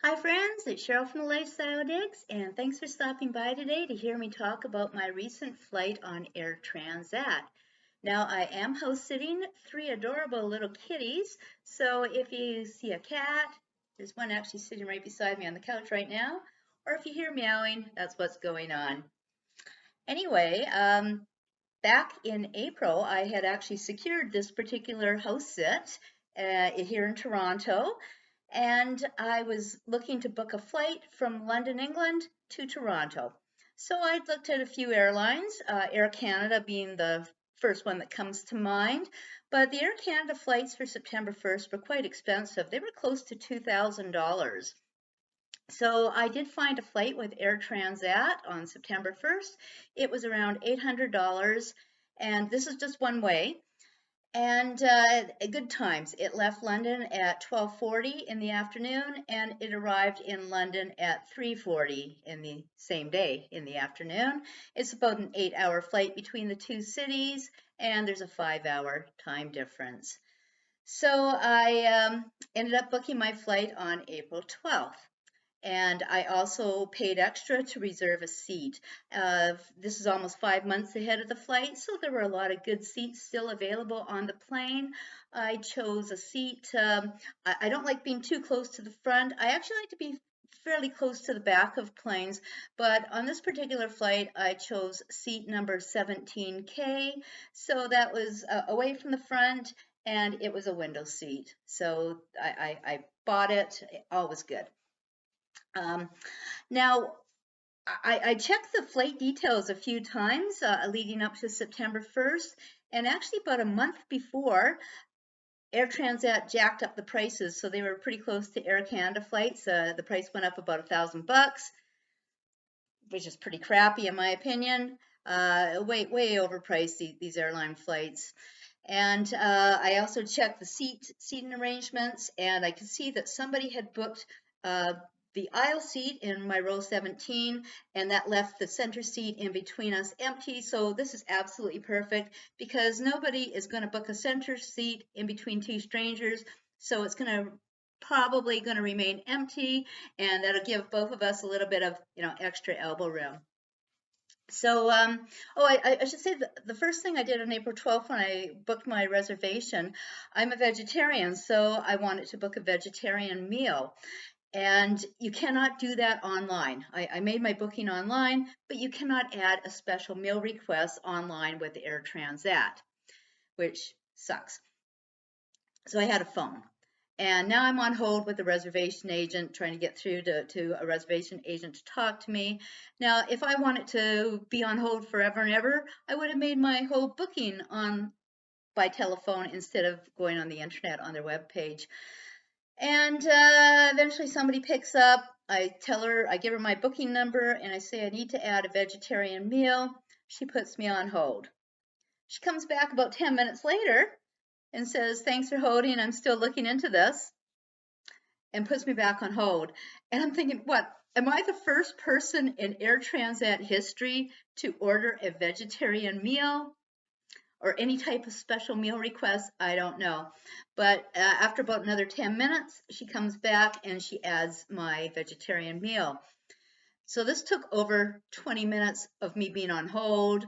Hi friends, it's Cheryl from the Lifestyle Digs, and thanks for stopping by today to hear me talk about my recent flight on Air Transat. Now I am house sitting three adorable little kitties, so if you see a cat, there's one actually sitting right beside me on the couch right now, or if you hear meowing, that's what's going on. Anyway, back in April, I had actually secured this particular house sit here in Toronto, and I was looking to book a flight from London, England to Toronto. So I looked at a few airlines, Air Canada being the first one that comes to mind, but the Air Canada flights for September 1st were quite expensive. They were close to $2,000. So I did find a flight with Air Transat on September 1st. It was around $800, and this is just one way. And good times. It left London at 12:40 in the afternoon, and it arrived in London at 3:40 in the same day in the afternoon. It's about an 8-hour flight between the two cities, and there's a 5-hour time difference. So I ended up booking my flight on April 12th. And I also paid extra to reserve a seat. This is almost 5 months ahead of the flight, so there were a lot of good seats still available on the plane. I chose a seat. I don't like being too close to the front. I actually like to be fairly close to the back of planes, but on this particular flight, I chose seat number 17K. So that was away from the front, and it was a window seat. So I bought it. All was good. Um, now, I checked the flight details a few times leading up to September 1st, and actually about a month before, Air Transat jacked up the prices, so they were pretty close to Air Canada flights. The price went up about $1,000, which is pretty crappy in my opinion. Way overpriced these airline flights. And I also checked the seating arrangements, and I could see that somebody had booked uh, the aisle seat in my row 17, and that left the center seat in between us empty. So this is absolutely perfect because nobody is going to book a center seat in between two strangers. So it's probably going to remain empty, and that'll give both of us a little bit of extra elbow room. So, I should say the first thing I did on April 12th when I booked my reservation, I'm a vegetarian, so I wanted to book a vegetarian meal. And you cannot do that online. I made my booking online, but you cannot add a special meal request online with Air Transat, which sucks. So I had a phone. And now I'm on hold with the reservation agent, trying to get through to a reservation agent to talk to me. Now, if I wanted to be on hold forever and ever, I would have made my whole booking on by telephone instead of going on the internet on their webpage. And eventually somebody picks up. I give her my booking number, and I say I need to add a vegetarian meal. She puts me on hold. She comes back about 10 minutes later and says, "Thanks for holding. I'm still looking into this," and puts me back on hold. And I'm thinking, what? Am I the first person in Air Transat history to order a vegetarian meal or any type of special meal request? I don't know. But after about another 10 minutes, she comes back and she adds my vegetarian meal. So this took over 20 minutes of me being on hold,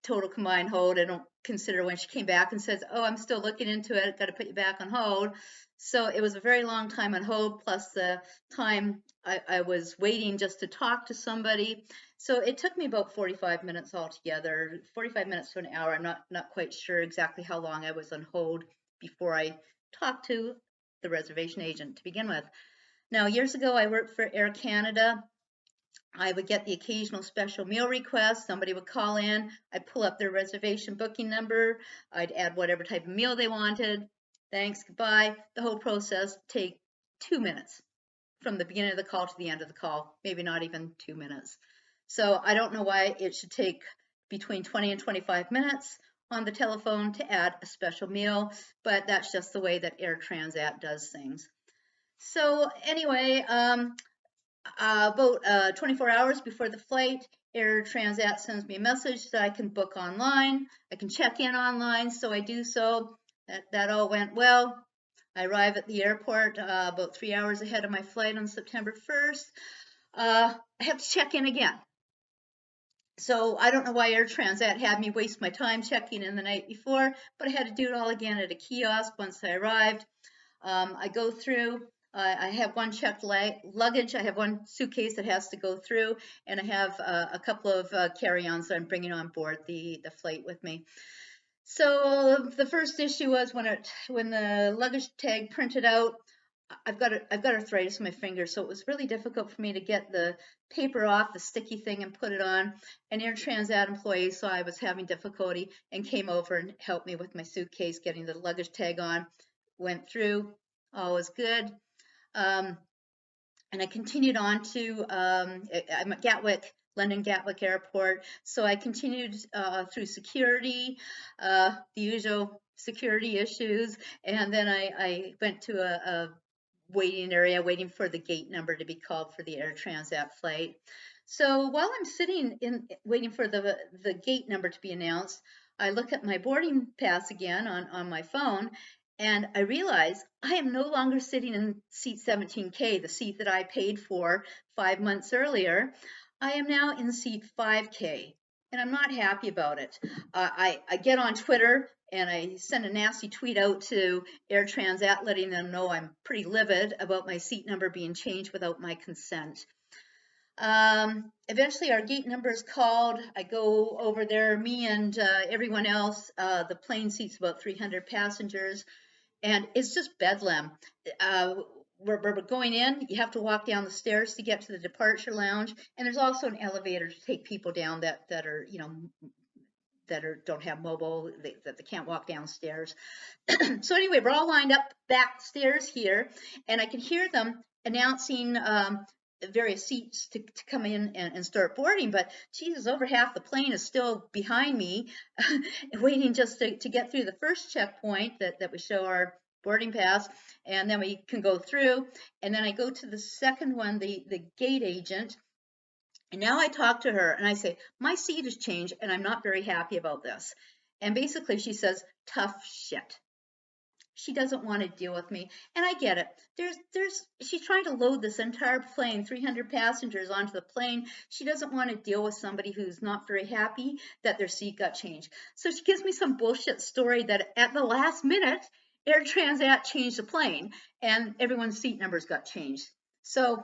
total combined hold. I don't consider when she came back and says, "Oh, I'm still looking into it. Got to put you back on hold." So it was a very long time on hold, plus the time I was waiting just to talk to somebody. So it took me about 45 minutes altogether, 45 minutes to an hour. I'm not quite sure exactly how long I was on hold before I talked to the reservation agent to begin with. Now, years ago, I worked for Air Canada. I would get the occasional special meal request. Somebody would call in. I'd pull up their reservation booking number. I'd add whatever type of meal they wanted. Thanks, goodbye. The whole process take 2 minutes from the beginning of the call to the end of the call, maybe not even 2 minutes. So I don't know why it should take between 20 and 25 minutes on the telephone to add a special meal, but that's just the way that Air Transat does things. So anyway, about 24 hours before the flight, Air Transat sends me a message that I can book online. I can check in online, so I do so. That all went well. I arrive at the airport about 3 hours ahead of my flight on September 1st. I have to check in again. So I don't know why Air Transat had me waste my time checking in the night before, but I had to do it all again at a kiosk once I arrived. I go through, I have one checked luggage, I have one suitcase that has to go through, and I have a couple of carry-ons that I'm bringing on board the flight with me. So the first issue was when the luggage tag printed out, I've got arthritis in my fingers, so it was really difficult for me to get the paper off the sticky thing and put it on. An Air Transat employee saw I was having difficulty and came over and helped me with my suitcase, getting the luggage tag on. Went through, all was good. And I continued on to, I'm at Gatwick, London Gatwick Airport. So I continued through security, the usual security issues. And then I went to a waiting area, waiting for the gate number to be called for the Air Transat flight. So while I'm sitting in waiting for the gate number to be announced, I look at my boarding pass again on my phone, and I realize I am no longer sitting in seat 17K, the seat that I paid for 5 months earlier. I am now in seat 5K, and I'm not happy about it. I get on Twitter and I send a nasty tweet out to Air Transat letting them know I'm pretty livid about my seat number being changed without my consent. Eventually our gate number is called. I go over there, me and everyone else. The plane seats about 300 passengers, and it's just bedlam. We're going in, you have to walk down the stairs to get to the departure lounge, and there's also an elevator to take people down that are, don't have mobile, that they can't walk downstairs. So anyway, we're all lined up backstairs here, and I can hear them announcing various seats to come in and start boarding, but Jesus, over half the plane is still behind me, waiting just to get through the first checkpoint that we show our boarding pass, and then we can go through. And then I go to the second one, the gate agent, and now I talk to her and I say, my seat has changed and I'm not very happy about this. And basically she says, tough shit. She doesn't want to deal with me, and I get it. She's trying to load this entire plane, 300 passengers onto the plane. She doesn't want to deal with somebody who's not very happy that their seat got changed. So she gives me some bullshit story that at the last minute, Air Transat changed the plane and everyone's seat numbers got changed. So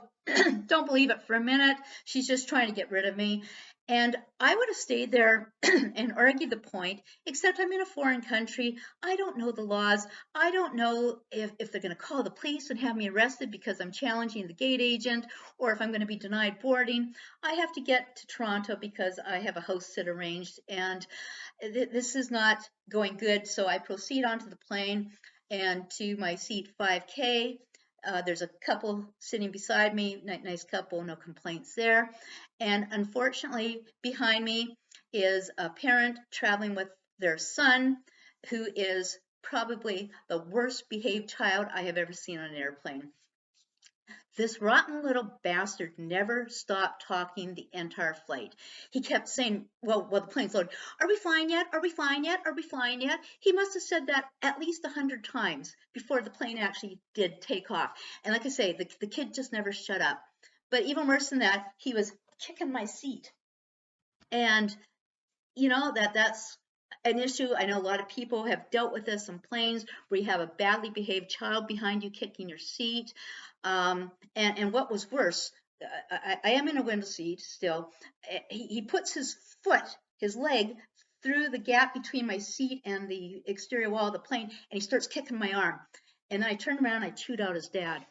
don't believe it for a minute. She's just trying to get rid of me. And I would have stayed there and argued the point, except I'm in a foreign country. I don't know the laws. I don't know if they're going to call the police and have me arrested because I'm challenging the gate agent, or if I'm going to be denied boarding. I have to get to Toronto because I have a house sit arranged, and this is not going good. So I proceed onto the plane and to my seat 5K. There's a couple sitting beside me, nice couple, no complaints there. And unfortunately, behind me is a parent traveling with their son, who is probably the worst behaved child I have ever seen on an airplane. This rotten little bastard never stopped talking the entire flight. He kept saying, well, the plane's loaded, are we flying yet? Are we flying yet? Are we flying yet? He must have said that at least 100 times before the plane actually did take off. And like I say, the kid just never shut up. But even worse than that, he was kicking my seat. And, that's an issue. I know a lot of people have dealt with this on planes where you have a badly behaved child behind you kicking your seat. And what was worse, I am in a window seat still. He puts his foot, his leg, through the gap between my seat and the exterior wall of the plane, and he starts kicking my arm. And then I turned around and I chewed out his dad.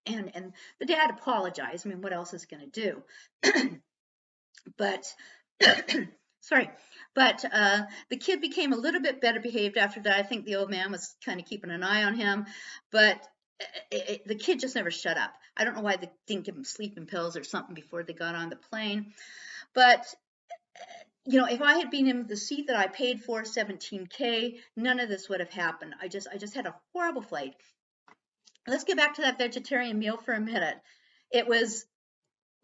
and the dad apologized. I mean, what else is he going to do? But sorry, but the kid became a little bit better behaved after that. I think the old man was kind of keeping an eye on him, but the kid just never shut up. I don't know why they didn't give him sleeping pills or something before they got on the plane. But if I had been in the seat that I paid for, 17K, none of this would have happened. I just had a horrible flight. Let's get back to that vegetarian meal for a minute. It was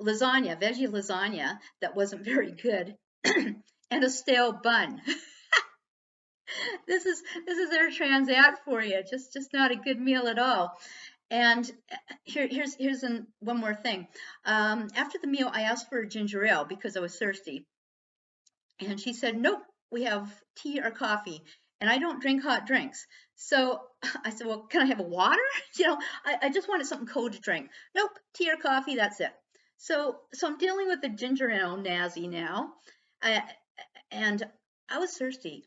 lasagna, veggie lasagna that wasn't very good, and a stale bun. This is Air Transat for you. Just not a good meal at all. And here's one more thing. After the meal, I asked for a ginger ale because I was thirsty, and she said, "Nope, we have tea or coffee." And I don't drink hot drinks. So I said, "Well, can I have a water?" I just wanted something cold to drink. Nope, tea or coffee, that's it. So I'm dealing with the ginger ale nazi now. I, and I was thirsty.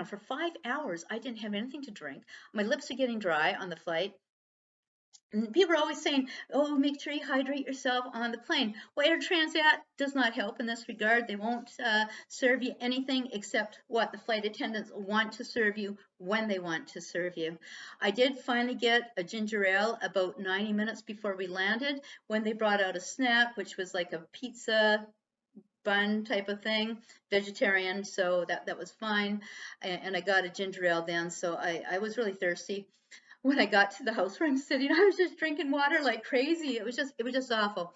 For 5 hours, I didn't have anything to drink. My lips are getting dry on the flight. And people are always saying, "Oh, make sure you hydrate yourself on the plane." Well, Air Transat does not help in this regard. They won't serve you anything except what the flight attendants want to serve you when they want to serve you. I did finally get a ginger ale about 90 minutes before we landed when they brought out a snack, which was like a pizza bun type of thing, vegetarian, so that was fine. And I got a ginger ale then, so I was really thirsty. When I got to the house where I'm sitting, I was just drinking water like crazy. It was just awful.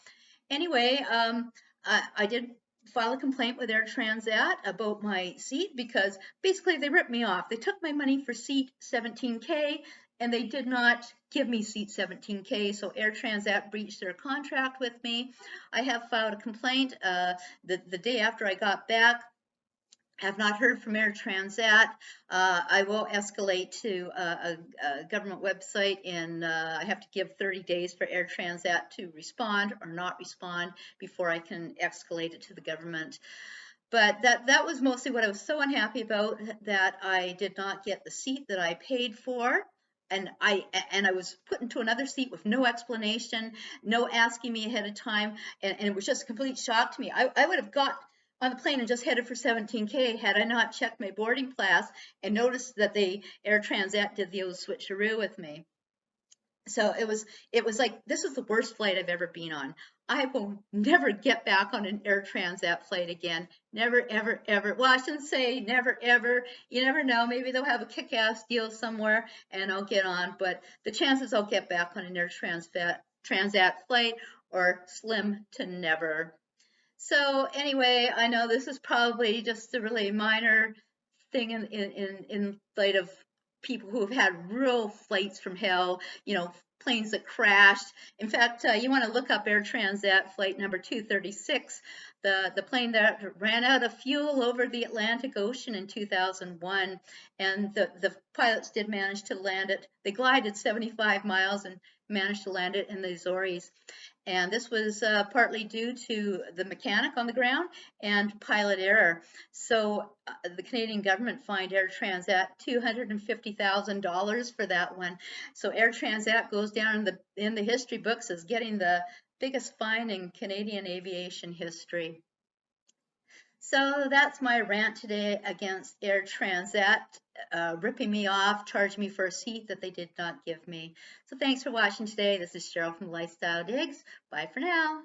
Anyway, I did file a complaint with Air Transat about my seat because basically they ripped me off. They took my money for seat 17K and they did not give me seat 17K. So Air Transat breached their contract with me. I have filed a complaint the day after I got back. Have not heard from Air Transat. I will escalate to a government website, and I have to give 30 days for Air Transat to respond or not respond before I can escalate it to the government. But that was mostly what I was so unhappy about, that I did not get the seat that I paid for. And I was put into another seat with no explanation, no asking me ahead of time, and it was just a complete shock to me. I would have got on the plane and just headed for 17K had I not checked my boarding pass and noticed that the Air Transat did the old switcheroo with me. So it was like, this is the worst flight I've ever been on. I will never get back on an Air Transat flight again. Never, ever, ever. Well, I shouldn't say never, ever. You never know. Maybe they'll have a kick-ass deal somewhere and I'll get on. But the chances I'll get back on an Air Transat flight are slim to never. So anyway, I know this is probably just a really minor thing in light of people who have had real flights from hell, planes that crashed. In fact, you want to look up Air Transat flight number 236, the plane that ran out of fuel over the Atlantic Ocean in 2001, and the pilots did manage to land it. They glided 75 miles and managed to land it in the Azores. And this was partly due to the mechanic on the ground and pilot error. So the Canadian government fined Air Transat $250,000 for that one. So Air Transat goes down in the history books as getting the biggest fine in Canadian aviation history. So that's my rant today against Air Transat, ripping me off, charging me for a seat that they did not give me. So thanks for watching today. This is Cheryl from Lifestyle Digs. Bye for now.